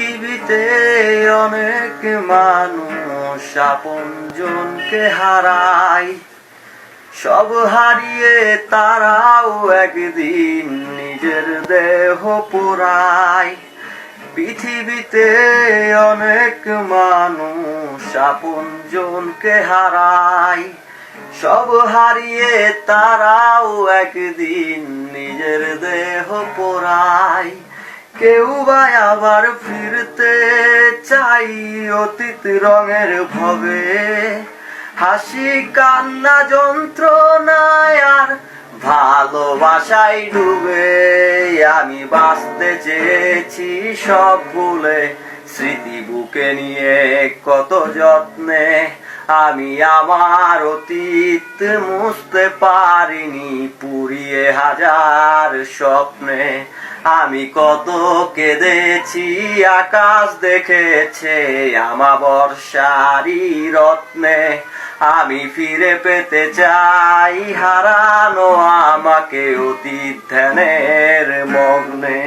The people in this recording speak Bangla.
পৃথিবীতে অনেক মানুষ আপনজনকে হারায়, সব হারিয়ে তারাও একদিন নিজের দেহ পোড়ায়। পৃথিবীতে অনেক মানুষ আপনজনকে হারায়, সব হারিয়ে তারাও একদিন নিজের দেহ পোড়ায়। কেউ বা আবার ফিরতে চাই অতীত রঙের ভবে, হাসি কান্না যন্ত্রণায় আর ভালোবাসায় ডুবে। আমি বাঁচতে চেয়েছি সব ভুলে, স্মৃতি বুকে নিয়ে কত যত্নে। আমি আমার অতীত মুছতে পারিনি, পুড়িয়ে হাজার স্বপ্নে। আমি কত কেঁদেছি, আকাশ দেখেছে আমাবর্ষারি রত্নে। আমি ফিরে পেতে চাই হারানো আমাকে অতীত ধ্যানের মগ্নে।